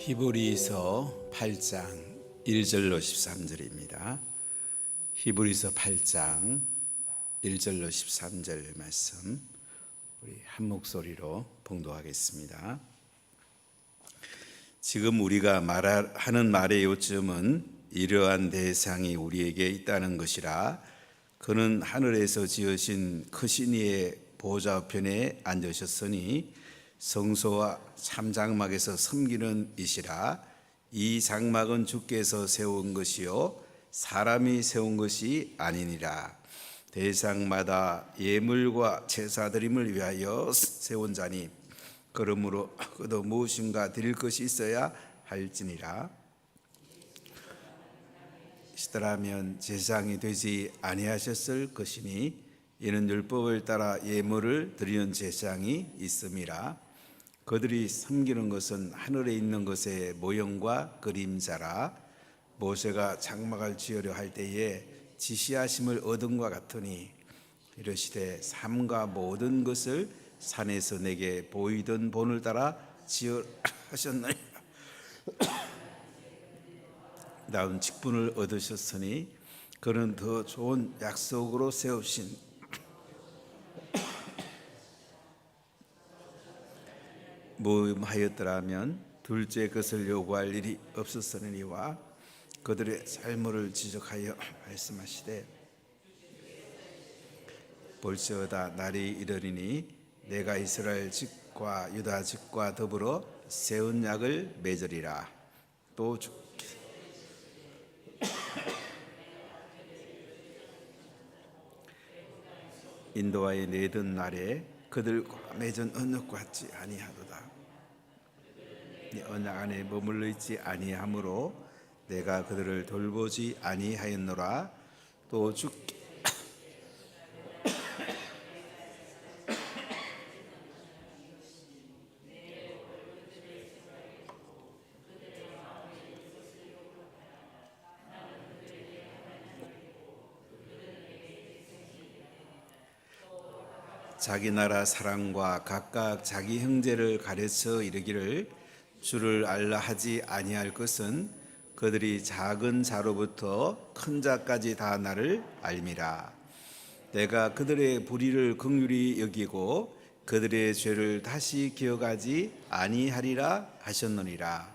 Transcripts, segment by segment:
히브리서 8장 1절로 13절입니다. 히브리서 8장 1절로 13절 말씀 우리 한 목소리로 봉독하겠습니다. 지금 우리가 하는 말의 요점은 이러한 대상이 우리에게 있다는 것이라. 그는 하늘에서 지으신 크신 이의 보좌 우편에 앉으셨으니 성소와 참장막에서 섬기는 이시라. 이 장막은 주께서 세운 것이요 사람이 세운 것이 아니니라. 대상마다 예물과 제사드림을 위하여 세운 자니 그러므로 그도 무엇인가 드릴 것이 있어야 할지니라. 시더라면 제사장이 되지 아니하셨을 것이니 이는 율법을 따라 예물을 드리는 제사장이 있음이라. 그들이 섬기는 것은 하늘에 있는 것의 모형과 그림자라. 모세가 장막을 지으려 할 때에 지시하심을 얻은과 같으니 이르시되 삼가 모든 것을 산에서 내게 보이던 본을 따라 지으라 하셨나니 나은 직분을 얻으셨으니 그는 더 좋은 약속으로 세우신 모험하였더라면 둘째 것을 요구할 일이 없었으니와 그들의 삶을 지적하여 말씀하시되 볼지어다 날이 이르리니 내가 이스라엘 집과 유다 집과 더불어 세운 약을 맺으리라. 또 인도하여 내던 날에 그들과 맺은 언약 같지 아니하도다. 네 언약 안에 머물러 있지 아니하므로 내가 그들을 돌보지 아니하였노라. 또 주께 자기 나라 사람과 각각 자기 형제를 가르쳐 이르기를 주를 알라 하지 아니할 것은 그들이 작은 자로부터 큰 자까지 다 나를 알미라. 내가 그들의 불의를 긍휼히 여기고 그들의 죄를 다시 기억하지 아니하리라 하셨느니라.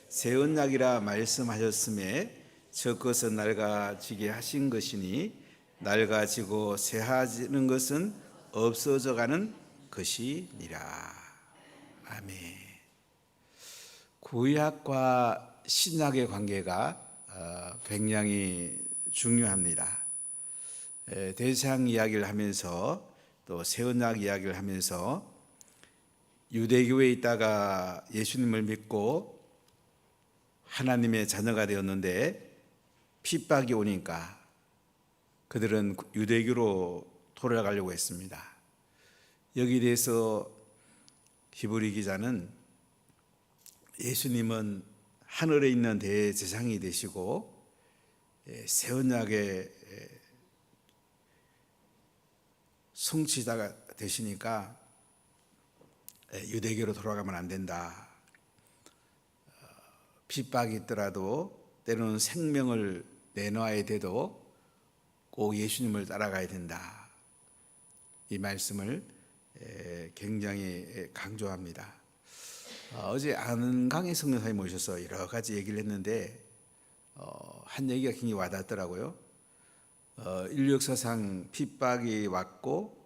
새 언약이라 말씀하셨음에 저 것은 낡아지게 하신 것이니 낡아지고 새하지는 것은 없어져 가는 것이니라. 아멘. 구약과 신약의 관계가 굉장히 중요합니다. 대상 이야기를 하면서 또 새언약 이야기를 하면서 유대교에 있다가 예수님을 믿고 하나님의 자녀가 되었는데 핍박이 오니까 그들은 유대교로 돌아가려고 했습니다. 여기에 대해서 히브리 기자는 예수님은 하늘에 있는 대제사장이 되시고 새 언약의 성취자가 되시니까 유대교로 돌아가면 안 된다. 핍박이 있더라도 때로는 생명을 내놓아야 돼도 꼭 예수님을 따라가야 된다. 이 말씀을 굉장히 강조합니다. 어제 안강희 성교사님 모셔서 여러 가지 얘기를 했는데 한 얘기가 굉장히 와닿더라고요. 인류 역사상 핍박이 왔고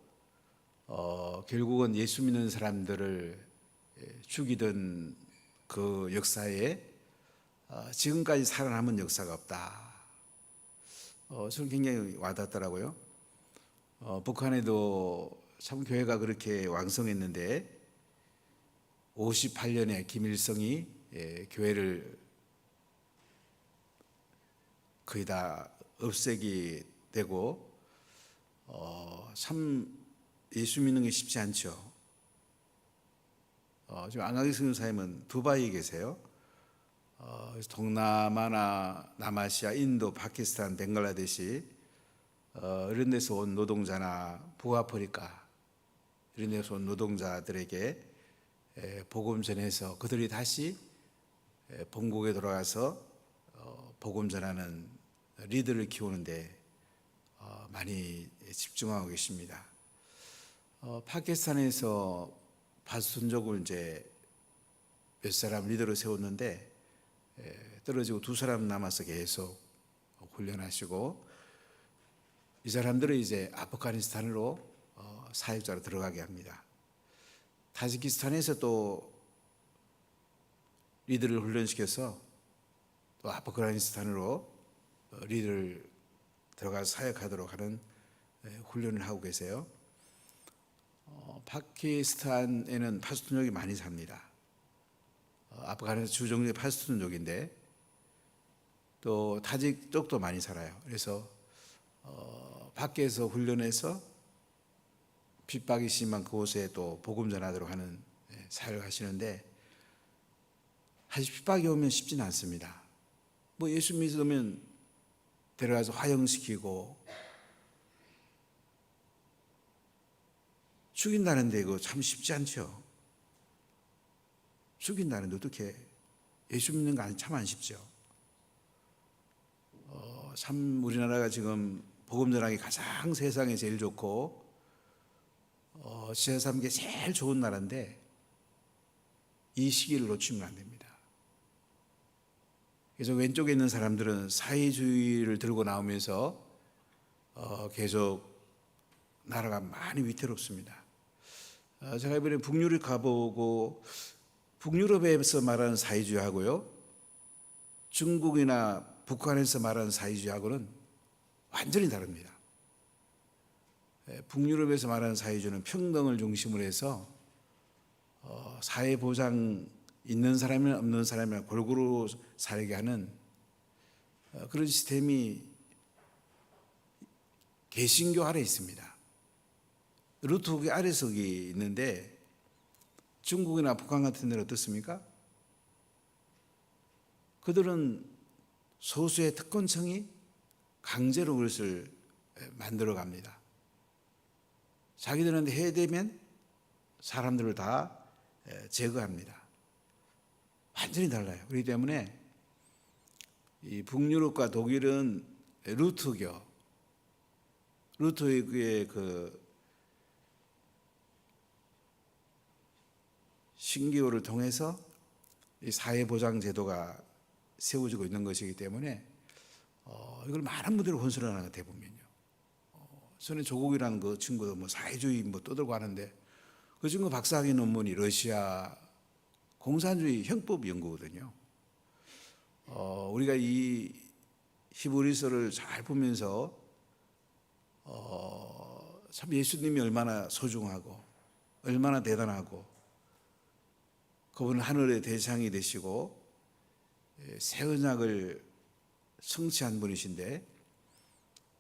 결국은 예수 믿는 사람들을 죽이던 그 역사에 지금까지 살아남은 역사가 없다. 저는 굉장히 와닿더라고요. 북한에도 참 교회가 그렇게 왕성했는데 58년에 김일성이 교회를 거의 다 없애게 되고 참 예수 믿는 게 쉽지 않죠. 지금 안강희 선교사님은 두바이에 계세요. 동남아나 남아시아, 인도, 파키스탄, 벵글라데시 이런 데서 온 노동자나 북아프리카 이런 데서 온 노동자들에게 복음 전해서 그들이 다시 본국에 돌아가서 복음 전하는 리더를 키우는데 많이 집중하고 계십니다. 파키스탄에서 파스툰족을 이제 몇 사람 리더로 세웠는데 떨어지고 두 사람 남아서 계속 훈련하시고, 이 사람들을 이제 아프가니스탄으로 사역자로 들어가게 합니다. 타지키스탄에서 또 리더를 훈련시켜서 또 아프가니스탄으로 리더를 들어가서 사역하도록 하는 훈련을 하고 계세요. 파키스탄에는 파스툰족이 많이 삽니다. 아프가니스탄 주종족이 파스툰족인데 또 타직 쪽도 많이 살아요. 그래서 밖에서 훈련해서 핍박이 심한 그곳에 또 복음 전하도록 하는 사역을 하시는데, 사실 핍박이 오면 쉽지는 않습니다. 뭐 예수 믿으면 데려가서 화형시키고 죽인다는데 이거 참 쉽지 않죠. 죽인다는데 어떻게 예수 믿는 거 아니 참 안 쉽죠. 참 우리나라가 지금 복음 전하기 가장 세상에 제일 좋고 지하 3계 제일 좋은 나라인데 이 시기를 놓치면 안 됩니다. 그래서 왼쪽에 있는 사람들은 사회주의를 들고 나오면서 계속 나라가 많이 위태롭습니다. 제가 이번에 북유럽 가보고 북유럽에서 말하는 사회주의하고요, 중국이나 북한에서 말하는 사회주의하고는 완전히 다릅니다. 북유럽에서 말하는 사회주의는 평등을 중심으로 해서 사회보장 있는 사람이나 없는 사람이나 골고루 살게 하는 그런 시스템이 개신교 아래 있습니다. 루트국의 아래석이 있는데 중국이나 북한 같은 데는 어떻습니까? 그들은 소수의 특권층이 강제로 그것을 만들어 갑니다. 자기들한테 해되면 사람들을 다 제거합니다. 완전히 달라요. 그렇기 때문에 이 북유럽과 독일은 루터교의 그 신기호를 통해서 이 사회보장 제도가 세워지고 있는 것이기 때문에 이걸 많은 분들이 혼선을 하는 것 같아요, 보면요. 전에 조국이라는 그 친구도 뭐 사회주의 뭐 떠들고 하는데 그 친구 박사학위 논문이 러시아 공산주의 형법 연구거든요. 우리가 이 히브리서를 잘 보면서 참 예수님이 얼마나 소중하고 얼마나 대단하고 그분은 하늘의 대상이 되시고 새 언약을 성취한 분이신데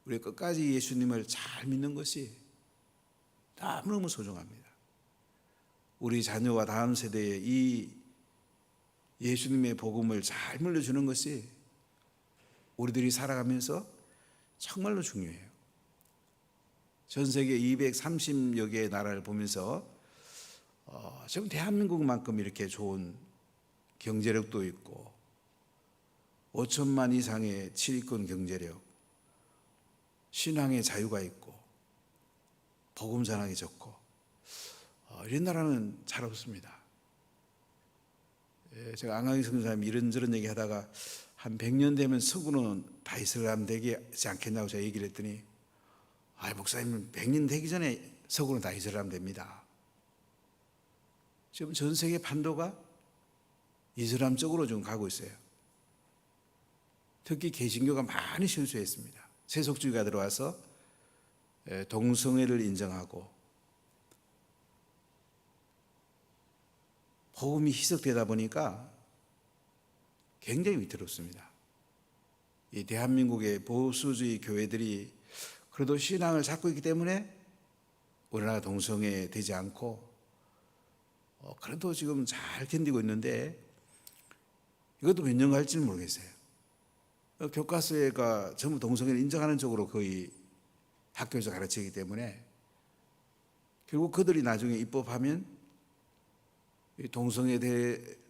우리 끝까지 예수님을 잘 믿는 것이 너무너무 소중합니다. 우리 자녀와 다음 세대에 이 예수님의 복음을 잘 물려주는 것이 우리들이 살아가면서 정말로 중요해요. 전 세계 230여 개의 나라를 보면서 지금 대한민국만큼 이렇게 좋은 경제력도 있고 5천만 이상의 7위권 경제력, 신앙의 자유가 있고 복음 전하기 좋고 이런 나라는 잘 없습니다. 제가 안강희 선생님이 이런저런 얘기하다가 한 100년 되면 서구는 다 이슬람 되지 않겠냐고 제가 얘기를 했더니 목사님 100년 되기 전에 서구는 다 이슬람 됩니다. 지금 전 세계 판도가 이슬람 쪽으로 좀 가고 있어요. 특히 개신교가 많이 실수했습니다. 세속주의가 들어와서 동성애를 인정하고 복음이 희석되다 보니까 굉장히 위태롭습니다. 이 대한민국의 보수주의 교회들이 그래도 신앙을 잡고 있기 때문에 우리나라 동성애 되지 않고 그래도 지금 잘 견디고 있는데 이것도 몇 년 갈지는 모르겠어요. 교과서가 전부 동성애를 인정하는 쪽으로 거의 학교에서 가르치기 때문에 결국 그들이 나중에 입법하면 이 동성애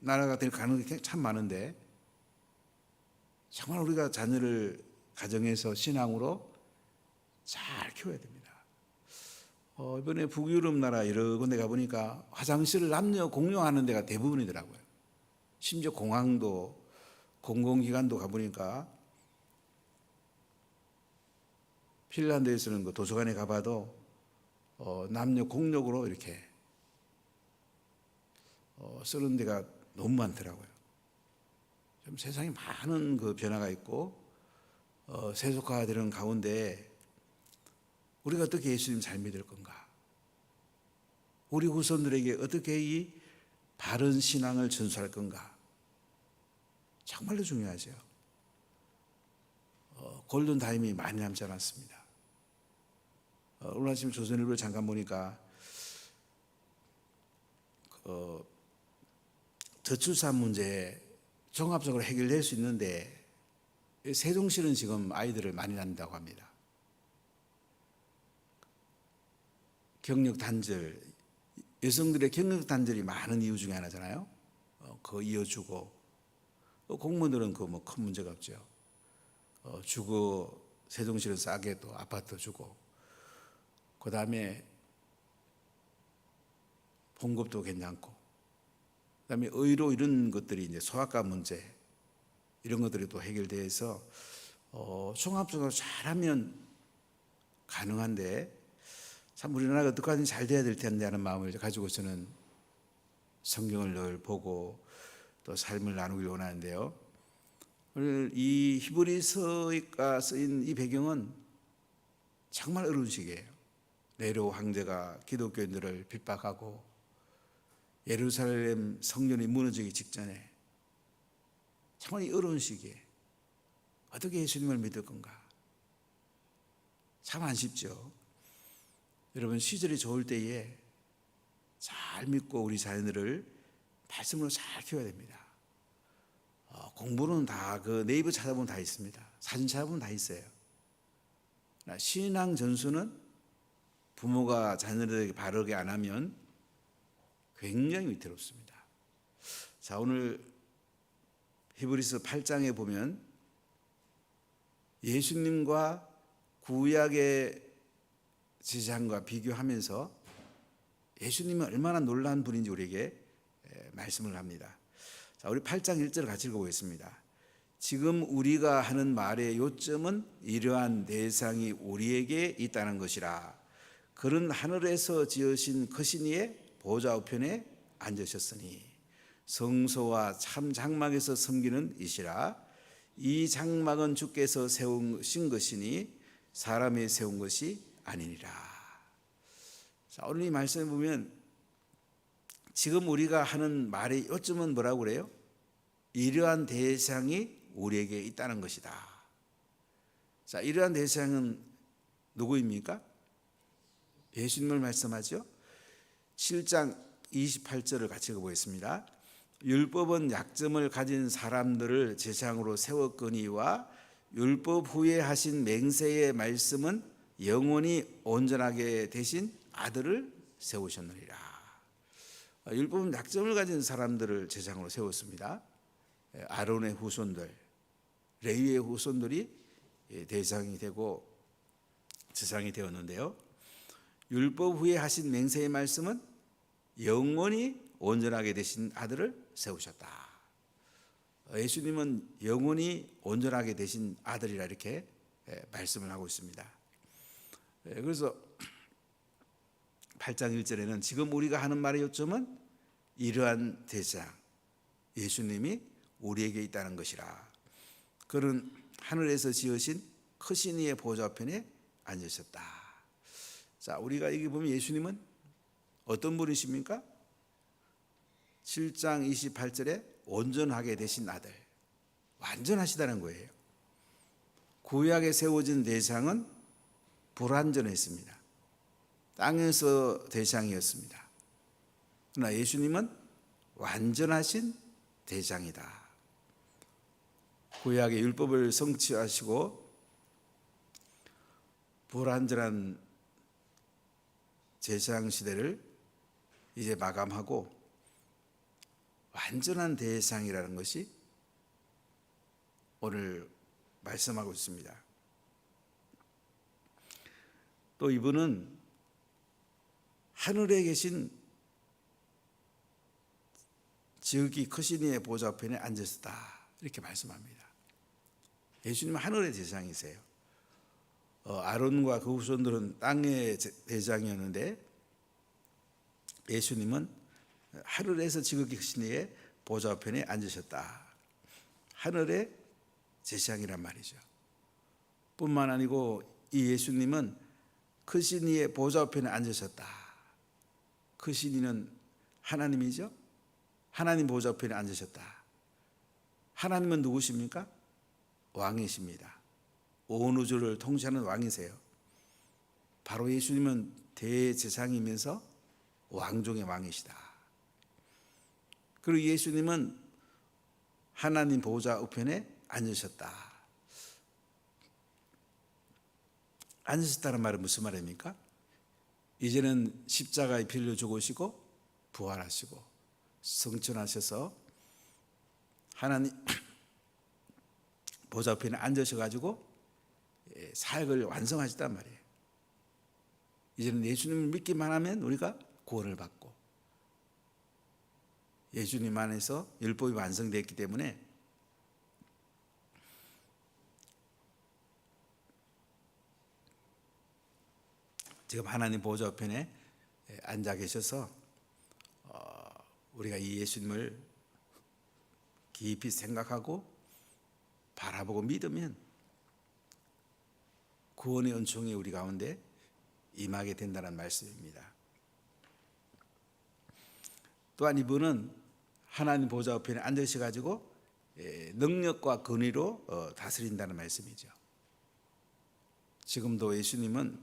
나라가 될 가능성이 참 많은데 정말 우리가 자녀를 가정에서 신앙으로 잘 키워야 됩니다. 이번에 북유럽 나라 여러 군데 가보니까 화장실을 남녀 공용하는 데가 대부분이더라고요. 심지어 공항도 공공기관도 가보니까 핀란드에서는 그 도서관에 가봐도 남녀 공용으로 이렇게 쓰는 데가 너무 많더라고요. 좀 세상에 많은 그 변화가 있고 세속화되는 가운데 우리가 어떻게 예수님 잘 믿을 건가? 우리 후손들에게 어떻게 이 바른 신앙을 전수할 건가? 정말로 중요하죠. 골든 타임이 많이 남지 않았습니다. 오늘 아침 조선일보를 잠깐 보니까 저출산 문제 종합적으로 해결될 수 있는데 세종시는 지금 아이들을 많이 낳는다고 합니다. 경력 단절, 여성들의 경력 단절이 많은 이유 중에 하나잖아요. 그거 이어주고 공무원들은 그 뭐 큰 문제가 없죠. 주거 세종시는 싸게 또 아파트 주고 그 다음에 봉급도 괜찮고 그 다음에 의료 이런 것들이 이제 소아과 문제 이런 것들이 또 해결돼서 종합적으로 잘하면 가능한데 참 우리나라가 어떡하든지 잘 돼야 될 텐데 하는 마음을 가지고 저는 성경을 늘 보고 또 삶을 나누길 원하는데요. 오늘 이 히브리서가 쓰인 이 배경은 정말 어려운 시기예요. 네로 황제가 기독교인들을 핍박하고 예루살렘 성전이 무너지기 직전에 정말 이 어려운 시기에 어떻게 예수님을 믿을 건가? 참 안 쉽죠. 여러분 시절이 좋을 때에 잘 믿고 우리 자녀들을 말씀으로 잘 키워야 됩니다. 공부는 다 그 네이버 찾아보면 다 있습니다. 사진 찾아보면 다 있어요. 신앙 전수는 부모가 자녀들에게 바르게 안 하면 굉장히 위태롭습니다. 자, 오늘 히브리서 8장에 보면 예수님과 구약의 제사장과 비교하면서 예수님은 얼마나 놀라운 분인지 우리에게 말씀을 합니다. 자, 우리 8장 1절 같이 읽어보겠습니다. 지금 우리가 하는 말의 요점은 이러한 대상이 우리에게 있다는 것이라. 그는 하늘에서 지으신 크신 이의 보좌 우편에 앉으셨으니 성소와 참 장막에서 섬기는 이시라. 이 장막은 주께서 세우신 것이니 사람이 세운 것이 아니니라. 자, 오늘 이 말씀에 보면 지금 우리가 하는 말의 요점은 뭐라고 그래요? 이러한 대상이 우리에게 있다는 것이다. 자, 이러한 대상은 누구입니까? 예수님을 말씀하죠. 7장 28절을 같이 읽어보겠습니다. 율법은 약점을 가진 사람들을 제사장으로 세웠거니와 율법 후에 하신 맹세의 말씀은 영원히 온전하게 되신 아들을 세우셨느니라. 율법은 약점을 가진 사람들을 제사장으로 세웠습니다. 아론의 후손들, 레위의 후손들이 대상이 되고 제사장이 되었는데요. 율법 후에 하신 맹세의 말씀은 영원히 온전하게 되신 아들을 세우셨다. 예수님은 영원히 온전하게 되신 아들이라 이렇게 말씀을 하고 있습니다. 그래서 8장 1절에는 지금 우리가 하는 말의 요점은 이러한 대상 예수님이 우리에게 있다는 것이라. 그는 하늘에서 지으신 크신 이의 보좌 편에 앉으셨다. 자, 우리가 여기 보면 예수님은 어떤 분이십니까? 7장 28절에 온전하게 되신 아들, 완전하시다는 거예요. 구약에 세워진 대상은 불완전했습니다. 땅에서 대상이었습니다. 그러나 예수님은 완전하신 대상이다. 구약의 율법을 성취하시고 불완전한 제사장 시대를 이제 마감하고 완전한 대제사장이라는 것이 오늘 말씀하고 있습니다. 또 이분은 하늘에 계신 지극히 크신 이의 보좌 우편에 앉으셨다 이렇게 말씀합니다. 예수님은 하늘의 대제사장이세요. 아론과 그 후손들은 땅의 대제사장이었는데 예수님은 하늘에서 지극히 크신 이의 보좌 우편에 앉으셨다. 하늘의 제사장이란 말이죠. 뿐만 아니고 이 예수님은 크신 이의 보좌 우편에 앉으셨다. 크신 이는 하나님이죠. 하나님 보좌 우편에 앉으셨다. 하나님은 누구십니까? 왕이십니다. 온 우주를 통치하는 왕이세요. 바로 예수님은 대제사장이면서 왕 중의 왕이시다. 그리고 예수님은 하나님 보좌 우편에 앉으셨다. 앉으셨다는 말은 무슨 말입니까? 이제는 십자가의 피를 죽으시고 부활하시고 승천하셔서 하나님 보좌 우편에 앉으셔가지고 사역을 완성하셨단 말이에요. 이제는 예수님을 믿기만 하면 우리가 구원을 받고 예수님 안에서 율법이 완성되었기 때문에 지금 하나님 보좌 우편에 앉아 계셔서 우리가 이 예수님을 깊이 생각하고 바라보고 믿으면 구원의 은총이 우리 가운데 임하게 된다는 말씀입니다. 또한 이분은 하나님 보좌 우편에 앉으셔가지고 능력과 권위로 다스린다는 말씀이죠. 지금도 예수님은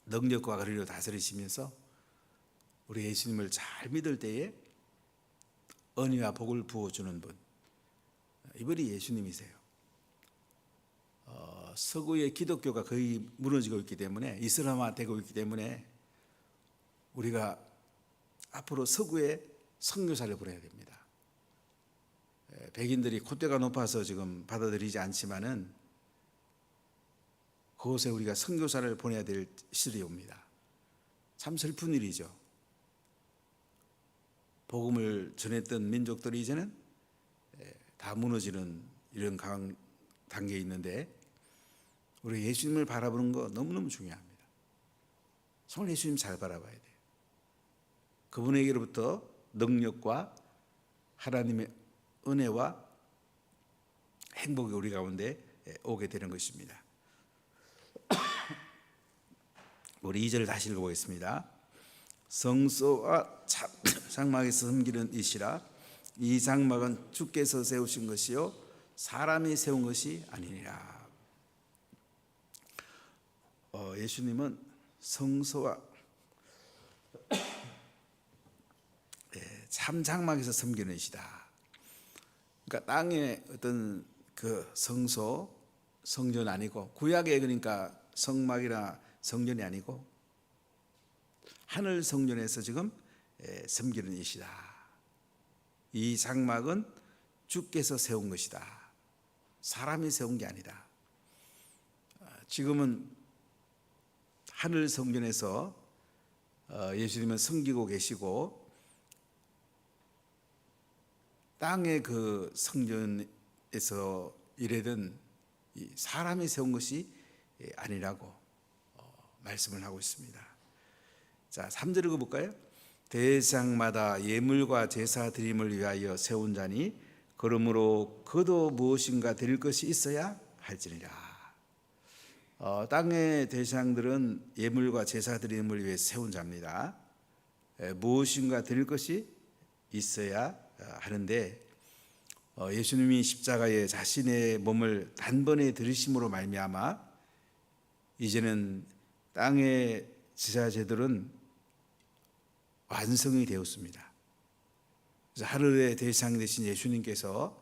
능력과 권위로 다스리시면서 우리 예수님을 잘 믿을 때에 은혜와 복을 부어주는 분, 이분이 예수님이세요. 서구의 기독교가 거의 무너지고 있기 때문에 이슬람화 되고 있기 때문에 우리가 앞으로 서구에 선교사를 보내야 됩니다. 백인들이 콧대가 높아서 지금 받아들이지 않지만은 그곳에 우리가 선교사를 보내야 될 시절이 옵니다. 참 슬픈 일이죠. 복음을 전했던 민족들이 이제는 다 무너지는 이런 강한 단계에 있는데 우리 예수님을 바라보는 거 너무너무 중요합니다. 정말 예수님 잘 바라봐야 돼요. 그분에게로부터 능력과 하나님의 은혜와 행복이 우리 가운데 오게 되는 것입니다. 우리 2절 다시 읽어보겠습니다. 성소와 장막에서 섬기는 이시라. 이 장막은 주께서 세우신 것이요 사람이 세운 것이 아니니라. 예수님은 성소와 참 장막에서 섬기는 이시다. 그러니까 땅의 어떤 그 성소, 성전 아니고 구약에 그러니까 성막이나 성전이 아니고 하늘 성전에서 지금 섬기는 이시다. 이 장막은 주께서 세운 것이다. 사람이 세운 게 아니다. 지금은 하늘 성전에서 예수님은 섬기고 계시고 땅의 그 성전에서 일하던 사람이 세운 것이 아니라고 말씀을 하고 있습니다. 자, 3절 읽어볼까요? 대제사장마다 예물과 제사 드림을 위하여 세운 자니 그러므로 그도 무엇인가 드릴 것이 있어야 할지니라. 땅의 대제사장들은 예물과 제사 드림을 위해 세운 자입니다. 무엇인가 드릴 것이 있어야 하는데 예수님이 십자가에 자신의 몸을 단번에 들이심으로 말미암아 이제는 땅의 제사제들은 완성이 되었습니다. 그래서 하늘의 대제사장 되신 예수님께서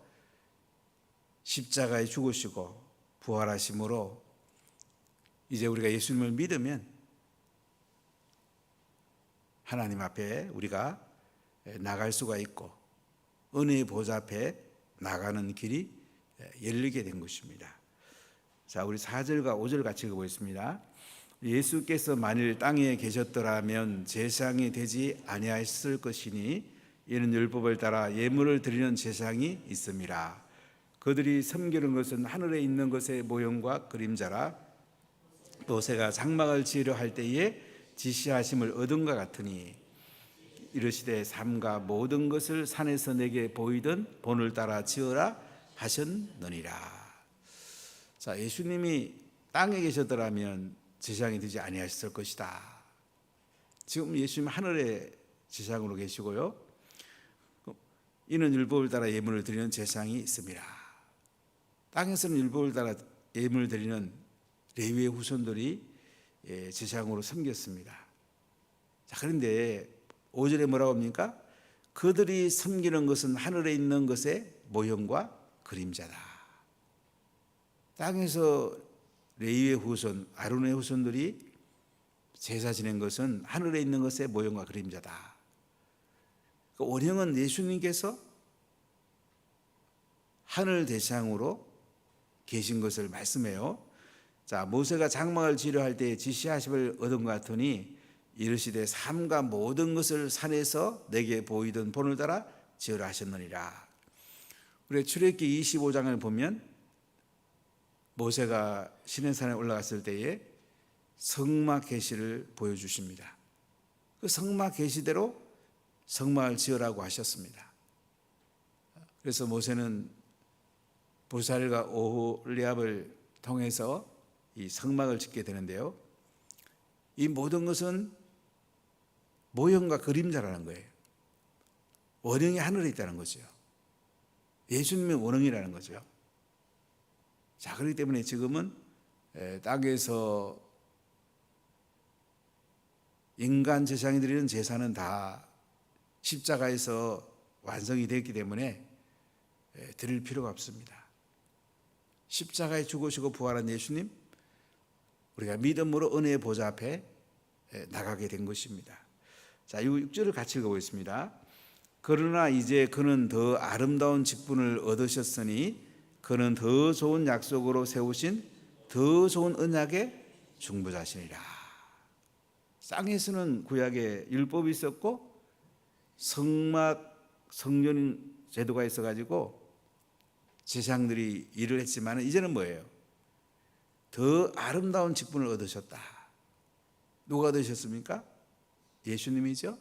십자가에 죽으시고 부활하심으로 이제 우리가 예수님을 믿으면 하나님 앞에 우리가 나갈 수가 있고 은혜의 보좌 앞에 나가는 길이 열리게 된 것입니다. 자, 우리 4절과 5절 같이 읽어보겠습니다. 예수께서 만일 땅에 계셨더라면 제사장이 되지 아니하였을 것이니 이는 율법을 따라 예물을 드리는 제사장이 있음이라. 그들이 섬기는 것은 하늘에 있는 것의 모형과 그림자라. 모세가 장막을 지으려 할 때에 지시하심을 얻은과 같으니 이르시되 삼가 모든 것을 산에서 내게 보이던 본을 따라 지으라 하셨느니라. 자, 예수님이 땅에 계셨더라면 제사장이 되지 아니하셨을 것이다. 지금 예수님 하늘에 제사장으로 계시고요. 이는 율법을 따라 예물을 드리는 제사장이 있습니다. 땅에서는 율법을 따라 예물을 드리는 레위의 후손들이 제사장으로 섬겼습니다. 자, 그런데 5절에 뭐라고 합니까? 그들이 섬기는 것은 하늘에 있는 것의 모형과 그림자다. 땅에서 레위의 후손, 아론의 후손들이 제사 지낸 것은 하늘에 있는 것의 모형과 그림자다. 그 원형은 예수님께서 하늘 대상으로 계신 것을 말씀해요. 자, 모세가 장막을 지으려 할 때 지시하심을 얻은 것 같으니 이르시되 삼가 모든 것을 산에서 내게 보이던 본을 따라 지으라 하셨느니라. 우리 출애굽기 25장을 보면 모세가 시내산에 올라갔을 때에 성막 계시를 보여주십니다. 그 성막 계시대로 성막을 지으라고 하셨습니다. 그래서 모세는 보살과 오홀리압을 통해서 이 성막을 짓게 되는데요. 이 모든 것은 모형과 그림자라는 거예요. 원형이 하늘에 있다는 거죠. 예수님의 원형이라는 거죠. 자, 그렇기 때문에 지금은 땅에서 인간 제사장이 드리는 제사는 다 십자가에서 완성이 됐기 때문에 드릴 필요가 없습니다. 십자가에 죽으시고 부활한 예수님, 우리가 믿음으로 은혜의 보좌 앞에 나가게 된 것입니다. 자, 6절을 같이 읽어보겠습니다. 그러나 이제 그는 더 아름다운 직분을 얻으셨으니 그는 더 좋은 약속으로 세우신 더 좋은 언약의 중보자시니라. 땅에서는 구약에 율법이 있었고 성전 제도가 있어가지고 제사장들이 일을 했지만 이제는 뭐예요? 더 아름다운 직분을 얻으셨다. 누가 얻으셨습니까? 예수님이죠.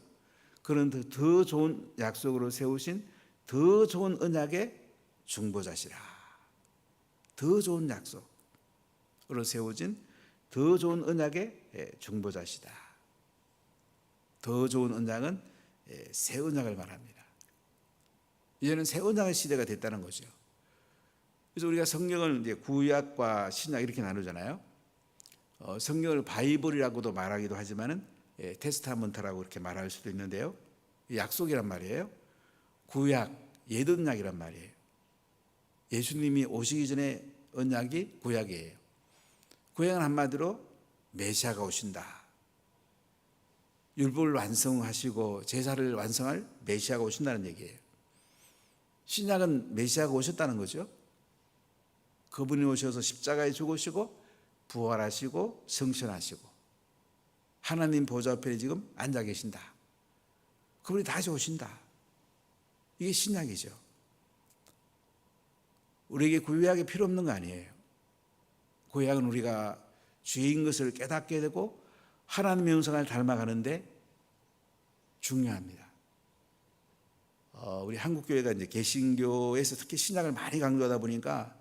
그는 더 좋은 약속으로 세우신 더 좋은 언약의 중보자시라. 더 좋은 약속으로 세워진 더 좋은 언약의 중보자시다. 더 좋은 언약은 새 언약을 말합니다. 이제는 새 언약의 시대가 됐다는 거죠. 그래서 우리가 성경을 이제 구약과 신약 이렇게 나누잖아요. 성경을 바이블이라고도 말하기도 하지만은 테스타먼트라고 이렇게 말할 수도 있는데요. 약속이란 말이에요. 구약, 옛 언약이란 말이에요. 예수님이 오시기 전에 언약이 구약이에요. 구약은 한마디로 메시아가 오신다. 율법을 완성하시고 제사를 완성할 메시아가 오신다는 얘기예요. 신약은 메시아가 오셨다는 거죠. 그분이 오셔서 십자가에 죽으시고 부활하시고 성천하시고 하나님 보좌 앞에 지금 앉아 계신다. 그분이 다시 오신다. 이게 신약이죠. 우리에게 구약이 필요 없는 거 아니에요. 구약은 우리가 죄인 것을 깨닫게 되고 하나님의 형상을 닮아가는데 중요합니다. 우리 한국교회가 이제 개신교에서 특히 신약을 많이 강조하다 보니까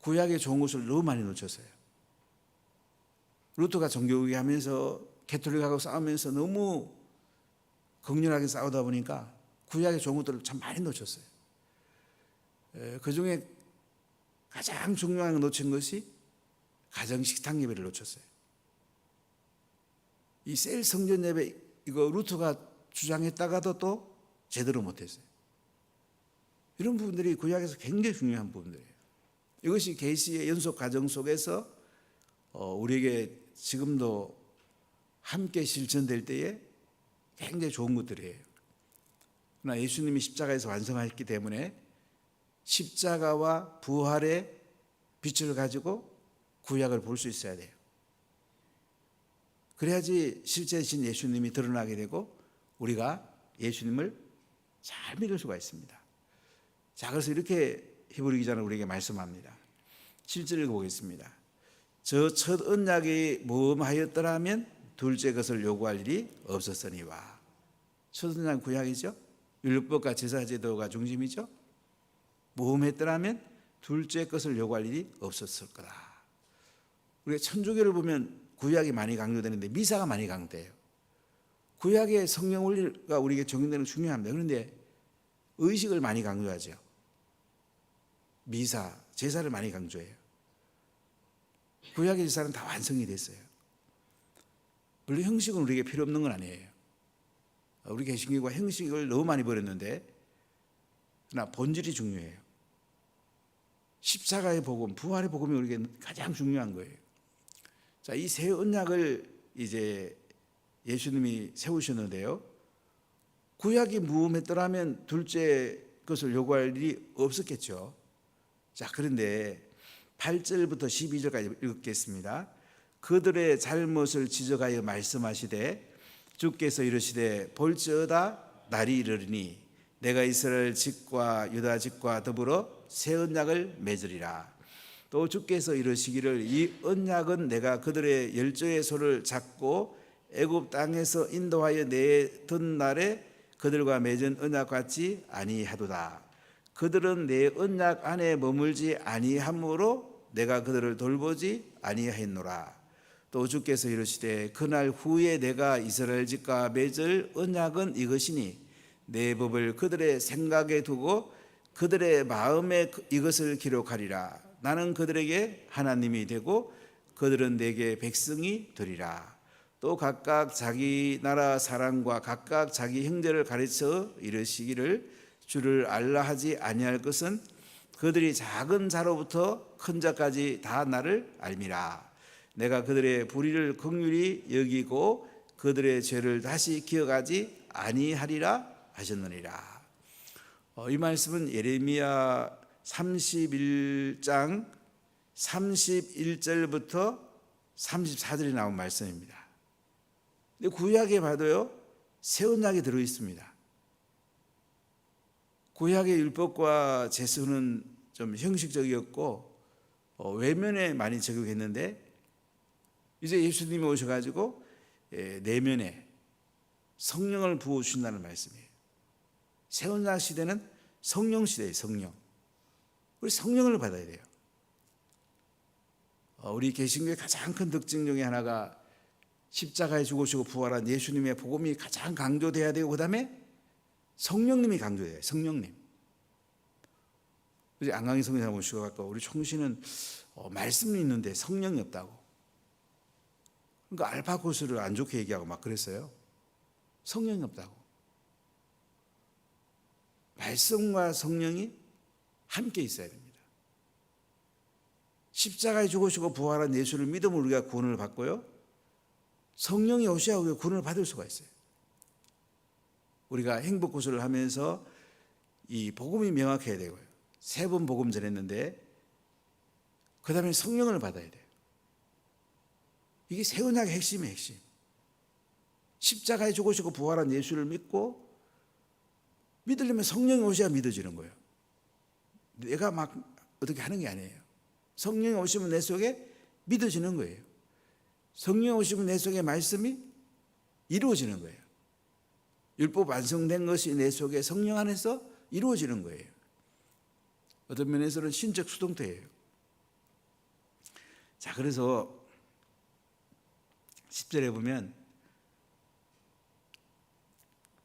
구약의 좋은 것을 너무 많이 놓쳤어요. 루터가 종교개혁 하면서 개톨릭하고 싸우면서 너무 극렬하게 싸우다 보니까 구약의 좋은 것들을 참 많이 놓쳤어요. 그 중에 가장 중요한 걸 놓친 것이 가정 식탁 예배를 놓쳤어요. 이 셀 성전 예배 이거 루터가 주장했다가도 또 제대로 못했어요. 이런 부분들이 구약에서 굉장히 중요한 부분들이에요. 이것이 계시의 연속 과정 속에서 우리에게 지금도 함께 실천될 때에 굉장히 좋은 것들이에요. 그러나 예수님이 십자가에서 완성했기 때문에 십자가와 부활의 빛을 가지고 구약을 볼 수 있어야 돼요. 그래야지 실제신 예수님이 드러나게 되고 우리가 예수님을 잘 믿을 수가 있습니다. 자, 그래서 이렇게 히브리 기자는 우리에게 말씀합니다. 7절 읽어보겠습니다. 저 첫 언약이 모험하였더라면 둘째 것을 요구할 일이 없었으니와. 첫 언약은 구약이죠. 율법과 제사제도가 중심이죠. 모험했더라면 둘째 것을 요구할 일이 없었을 거다. 우리가 천주교를 보면 구약이 많이 강조되는데 미사가 많이 강조돼요. 구약의 성령 원리가 우리에게 적용되는 건 중요합니다. 그런데 의식을 많이 강조하죠. 미사, 제사를 많이 강조해요. 구약의 제사는 다 완성이 됐어요. 물론 형식은 우리에게 필요 없는 건 아니에요. 우리 개신교가 형식을 너무 많이 버렸는데 그러나 본질이 중요해요. 십자가의 복음, 부활의 복음이 우리에게 가장 중요한 거예요. 자, 이 새 언약을 이제 예수님이 세우셨는데요. 구약이 무음했더라면 둘째 것을 요구할 일이 없었겠죠. 자, 그런데 8절부터 12절까지 읽겠습니다. 그들의 잘못을 지적하여 말씀하시되 주께서 이르시되 볼지어다 날이 이르리니 내가 이스라엘 집과 유다 집과 더불어 새 언약을 맺으리라. 또 주께서 이르시기를 이 언약은 내가 그들의 열조의 손을 잡고 애굽 땅에서 인도하여 내던 날에 그들과 맺은 언약 같지 아니하도다. 그들은 내 언약 안에 머물지 아니하므로 내가 그들을 돌보지 아니하였노라. 또 주께서 이르시되 그날 후에 내가 이스라엘 집과 맺을 언약은 이것이니 내 법을 그들의 생각에 두고 그들의 마음에 이것을 기록하리라. 나는 그들에게 하나님이 되고 그들은 내게 백성이 되리라. 또 각각 자기 나라 사람과 각각 자기 형제를 가르쳐 이르시기를 주를 알라 하지 아니할 것은 그들이 작은 자로부터 큰 자까지 다 나를 알미라. 내가 그들의 불의를 긍휼히 여기고 그들의 죄를 다시 기억하지 아니하리라 하셨느니라. 이 말씀은 예레미야 31장 31절부터 34절이 나온 말씀입니다. 근데 구약에 봐도요, 새 언약이 들어 있습니다. 구약의 율법과 제수는 좀 형식적이었고 외면에 많이 적용했는데 이제 예수님이 오셔가지고 내면에 성령을 부어주신다는 말씀이에요. 새 언약 시대는 성령 시대예요. 성령. 우리 성령을 받아야 돼요. 우리 개신교의 가장 큰 특징 중에 하나가 십자가에 죽으시고 부활한 예수님의 복음이 가장 강조돼야 되고 그 다음에 성령님이 강조돼요. 성령님. 우리 안강희 성교사 모시고 우리 총시는 말씀이 있는데 성령이 없다고. 그러니까 알파고스를 안 좋게 얘기하고 막 그랬어요. 성령이 없다고. 말씀과 성령이 함께 있어야 됩니다. 십자가에 죽으시고 부활한 예수를 믿음으로 우리가 구원을 받고요. 성령이 오셔야 우리가 구원을 받을 수가 있어요. 우리가 행복구슬을 하면서 이 복음이 명확해야 되고요. 3번 복음 전했는데 그 다음에 성령을 받아야 돼요. 이게 새 언약의 핵심이에요. 핵심. 십자가에 죽으시고 부활한 예수를 믿고 믿으려면 성령이 오셔야 믿어지는 거예요. 내가 막 어떻게 하는 게 아니에요. 성령이 오시면 내 속에 믿어지는 거예요. 성령이 오시면 내 속에 말씀이 이루어지는 거예요. 율법 완성된 것이 내 속에 성령 안에서 이루어지는 거예요. 어떤 면에서는 신적 수동태예요. 자, 그래서 10절에 보면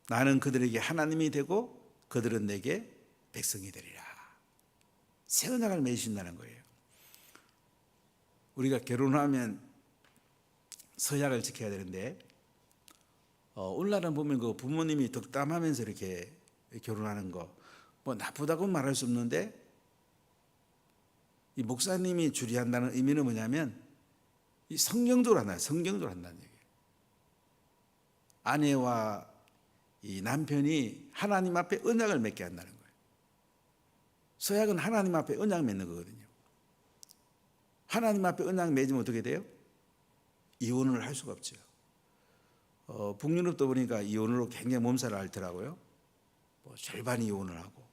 나는 그들에게 하나님이 되고 그들은 내게 백성이 되리라. 새 언약을 맺으신다는 거예요. 우리가 결혼하면 서약을 지켜야 되는데 오늘날은 보면 그 부모님이 덕담하면서 이렇게 결혼하는 거 뭐 나쁘다고는 말할 수 없는데 이 목사님이 주리한다는 의미는 뭐냐면 이 성경적으로 한다. 성경적으로 한다는 얘기예요. 아내와 이 남편이 하나님 앞에 언약을 맺게 한다는 거예요. 서약은 하나님 앞에 언약 맺는 거거든요. 하나님 앞에 언약 맺으면 어떻게 돼요? 이혼을 할 수가 없죠. 북유럽도 보니까 이혼으로 굉장히 몸살을 앓더라고요. 절반 이혼을 하고.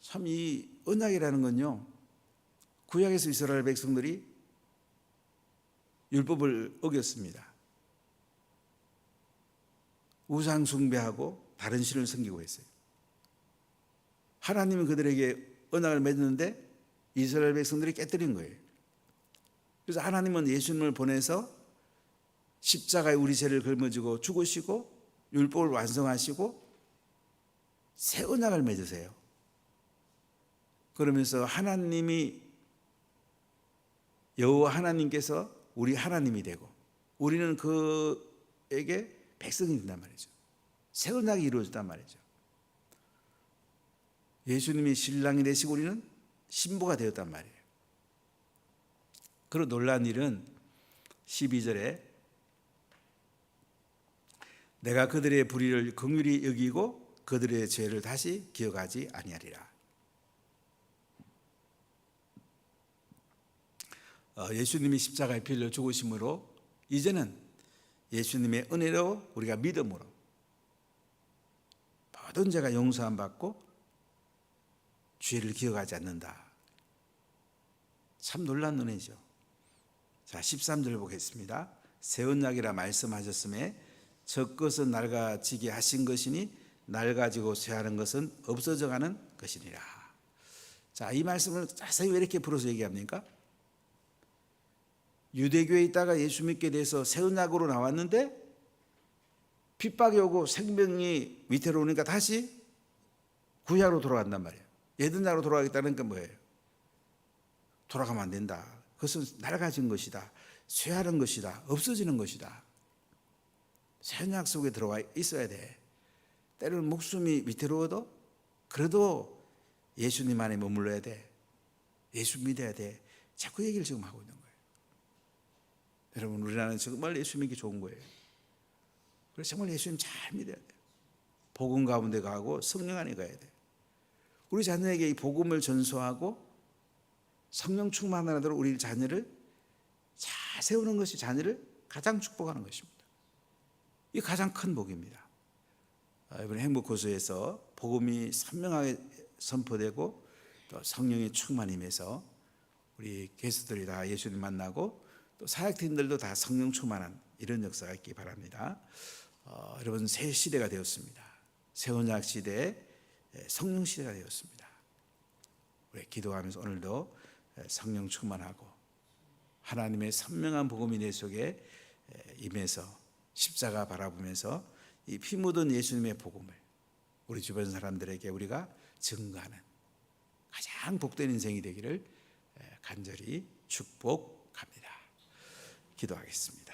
참 이 언약이라는 건요, 구약에서 이스라엘 백성들이 율법을 어겼습니다. 우상 숭배하고 다른 신을 섬기고 했어요. 하나님은 그들에게 언약을 맺었는데 이스라엘 백성들이 깨뜨린 거예요. 그래서 하나님은 예수님을 보내서 십자가에 우리 죄를 걸머지고 죽으시고 율법을 완성하시고 새 언약을 맺으세요. 그러면서 하나님이 여호와 하나님께서 우리 하나님이 되고 우리는 그에게 백성이 된단 말이죠. 새 언약이 이루어졌단 말이죠. 예수님이 신랑이 되시고 우리는 신부가 되었단 말이에요. 그런 놀라운 일은 12절에 내가 그들의 불의를 긍휼히 여기고 그들의 죄를 다시 기억하지 아니하리라. 예수님이 십자가에 빌려 죽으심으로 이제는 예수님의 은혜로 우리가 믿음으로 모든 죄가 용서함 받고 죄를 기억하지 않는다. 참 놀라운 은혜죠. 자, 13절 보겠습니다. 새 언약이라 말씀하셨음에 첫 것은 낡아지게 하신 것이니 낡아지고 쇠하는 것은 없어져가는 것이니라. 자, 이 말씀을 자세히 왜 이렇게 풀어서 얘기합니까? 유대교에 있다가 예수 믿게 돼서 새 언약으로 나왔는데 핍박이 오고 생명이 위태로우니까 다시 구약으로 돌아간단 말이에요. 옛 언약으로 돌아가겠다는 건 뭐예요? 돌아가면 안 된다. 그것은 낡아진 것이다. 쇠하는 것이다. 없어지는 것이다. 새 언약 속에 들어와 있어야 돼. 때로는 목숨이 위태로워도 그래도 예수님 안에 머물러야 돼. 예수 믿어야 돼. 자꾸 얘기를 지금 하고 있는 거예요. 여러분, 우리나라는 정말 예수 믿기 좋은 거예요. 그래서 정말 예수님 잘 믿어야 돼요. 복음 가운데 가고 성령 안에 가야 돼요. 우리 자녀에게 이 복음을 전수하고 성령 충만하도록 우리 자녀를 잘 세우는 것이 자녀를 가장 축복하는 것입니다. 이게 가장 큰 복입니다. 이번에 행복호수에서 복음이 선명하게 선포되고 또 성령의 충만이 임해서 우리 개수들이 다 예수님 만나고 또 사역팀들도 다 성령 충만한 이런 역사가 있기 바랍니다. 여러분, 새 시대가 되었습니다. 새 언약 시대, 성령 시대가 되었습니다. 우리 기도하면서 오늘도 성령 충만하고 하나님의 선명한 복음이 내 속에 임해서 십자가 바라보면서 이 피 묻은 예수님의 복음을 우리 주변 사람들에게 우리가 증거하는 가장 복된 인생이 되기를 간절히 축복합니다. 기도하겠습니다.